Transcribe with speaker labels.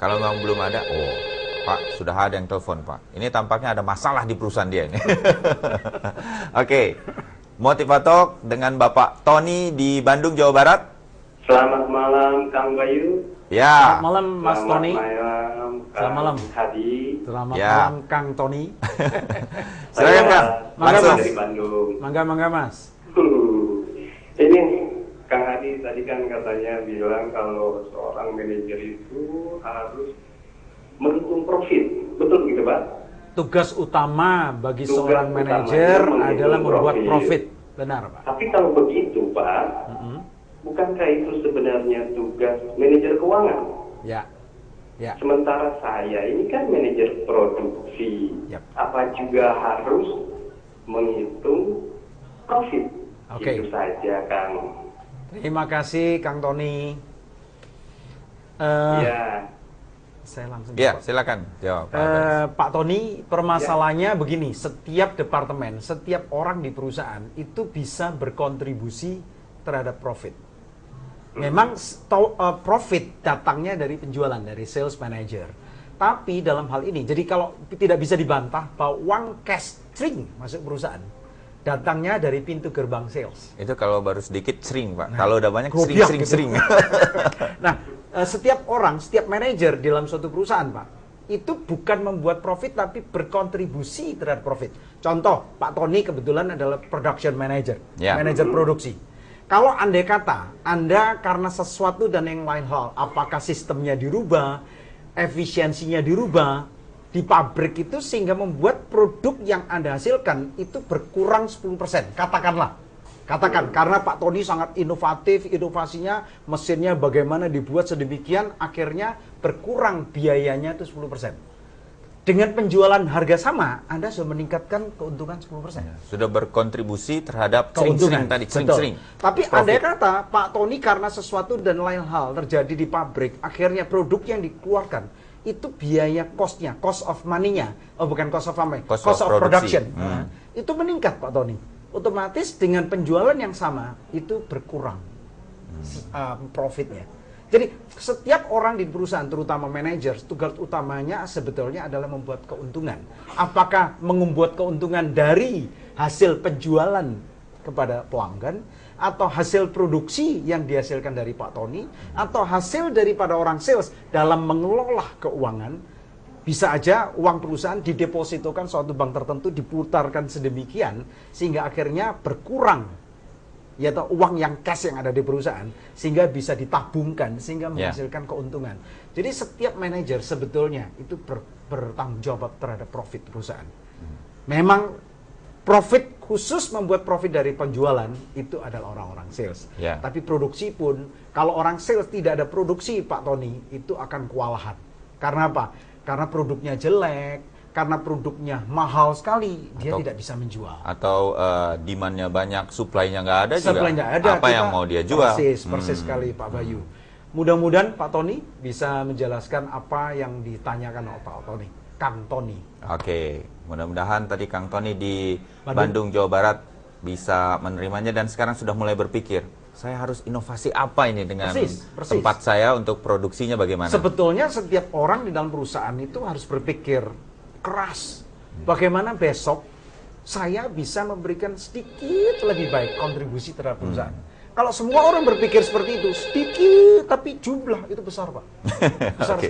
Speaker 1: Kalau memang belum ada, oh Pak, sudah ada yang telepon Pak. Ini tampaknya ada masalah di perusahaan dia ini. Oke, Motivatalk dengan Bapak Tony di Bandung, Jawa Barat.
Speaker 2: Selamat malam Kang Bayu.
Speaker 1: Ya.
Speaker 3: Selamat malam Mas Tony.
Speaker 2: Selamat malam Kang Hadi.
Speaker 3: Selamat
Speaker 1: Ya.
Speaker 3: malam Kang Tony.
Speaker 1: Silakan Kang.
Speaker 3: Mangga,
Speaker 1: Langsung.
Speaker 3: Mas.
Speaker 2: Dari Bandung.
Speaker 3: Mangga Mas.
Speaker 2: Ini Kang Hadi tadi kan katanya bilang kalau seorang manajer itu harus menghitung profit. Betul gitu Pak?
Speaker 3: Tugas utama bagi
Speaker 2: Tugas
Speaker 3: seorang
Speaker 2: utamanya
Speaker 3: manajer
Speaker 2: menghitung
Speaker 3: adalah membuat
Speaker 2: profit.
Speaker 3: profit. Benar, Pak.
Speaker 2: Tapi kalau begitu Pak, bukankah itu sebenarnya tugas manajer keuangan?
Speaker 3: Ya. Ya.
Speaker 2: Sementara saya ini kan manajer produksi,
Speaker 3: Yap.
Speaker 2: apa juga harus menghitung profit?
Speaker 3: Oke.
Speaker 2: Itu saja, Kang.
Speaker 3: Terima kasih Kang Tony.
Speaker 2: Ya,
Speaker 3: Saya langsung
Speaker 1: Ya,
Speaker 3: jawab.
Speaker 1: silakan jawab.
Speaker 3: Pak Tony, permasalahannya begini, setiap departemen, setiap orang di perusahaan itu bisa berkontribusi terhadap profit. Memang profit datangnya dari penjualan, dari sales manager. Tapi dalam hal ini, jadi kalau tidak bisa dibantah bahwa uang cash string masuk perusahaan, datangnya dari pintu gerbang sales.
Speaker 1: Itu kalau baru sedikit sering Pak.
Speaker 3: Nah,
Speaker 1: Kalau udah banyak
Speaker 3: gobiak
Speaker 1: sering.
Speaker 3: gitu. Nah, setiap orang, setiap manajer di dalam suatu perusahaan, Pak, itu bukan membuat profit tapi berkontribusi terhadap profit. Contoh, Pak Tony kebetulan adalah production manager,
Speaker 1: Ya.
Speaker 3: manajer produksi. Kalau andai kata Anda karena sesuatu dan yang lain hal, apakah sistemnya dirubah, efisiensinya dirubah di pabrik itu sehingga membuat produk yang Anda hasilkan itu berkurang 10%, katakanlah. Katakan, karena Pak Tony sangat inovatif, inovasinya, mesinnya bagaimana dibuat sedemikian, akhirnya berkurang biayanya itu 10%. Dengan penjualan harga sama, Anda sudah meningkatkan keuntungan 10%.
Speaker 1: Sudah berkontribusi terhadap
Speaker 3: Keuntungan
Speaker 1: sering-sering tadi,
Speaker 3: betul.
Speaker 1: sering-sering.
Speaker 3: Tapi
Speaker 1: Profit.
Speaker 3: andai kata Pak Tony karena sesuatu dan lain hal terjadi di pabrik, akhirnya produk yang dikeluarkan itu biaya cost-nya, cost of money-nya, oh bukan cost of money,
Speaker 1: Cost
Speaker 3: cost
Speaker 1: of
Speaker 3: of production.
Speaker 1: produksi.
Speaker 3: Nah, itu meningkat Pak Tony. Otomatis dengan penjualan yang sama itu berkurang profitnya. Jadi setiap orang di perusahaan, terutama manajer, tugas utamanya sebetulnya adalah membuat keuntungan. Apakah membuat keuntungan dari hasil penjualan kepada pelanggan, atau hasil produksi yang dihasilkan dari Pak Tony, atau hasil daripada orang sales dalam mengelola keuangan. Bisa aja uang perusahaan didepositokan suatu bank tertentu, diputarkan sedemikian sehingga akhirnya berkurang, yaitu uang yang cash yang ada di perusahaan, sehingga bisa ditabungkan sehingga menghasilkan keuntungan. Jadi setiap manajer sebetulnya itu bertanggung jawab terhadap profit perusahaan. Memang profit khusus membuat profit dari penjualan itu adalah orang-orang sales.
Speaker 1: Ya.
Speaker 3: Tapi produksi pun, kalau orang sales tidak ada produksi Pak Tony, itu akan kewalahan. Karena apa? Karena produknya jelek, karena produknya mahal sekali, dia tidak bisa menjual.
Speaker 1: Atau demand-nya banyak, supply-nya nggak ada juga.
Speaker 3: Supply-nya ada,
Speaker 1: Apa
Speaker 3: kita
Speaker 1: yang mau dia jual?
Speaker 3: Persis sekali Pak Bayu. Mudah-mudahan Pak Tony bisa menjelaskan apa yang ditanyakan oleh Pak Tony, Kang Tony.
Speaker 1: Oke, mudah-mudahan tadi Kang Tony di Bandung, Jawa Barat bisa menerimanya dan sekarang sudah mulai berpikir, saya harus inovasi apa ini dengan
Speaker 3: Persis.
Speaker 1: tempat saya untuk produksinya bagaimana?
Speaker 3: Sebetulnya setiap orang di dalam perusahaan itu harus berpikir keras. Bagaimana besok saya bisa memberikan sedikit lebih baik kontribusi terhadap perusahaan. Kalau semua orang berpikir seperti itu, sedikit tapi jumlah itu besar Pak. Besar
Speaker 1: Oke.
Speaker 3: sekali.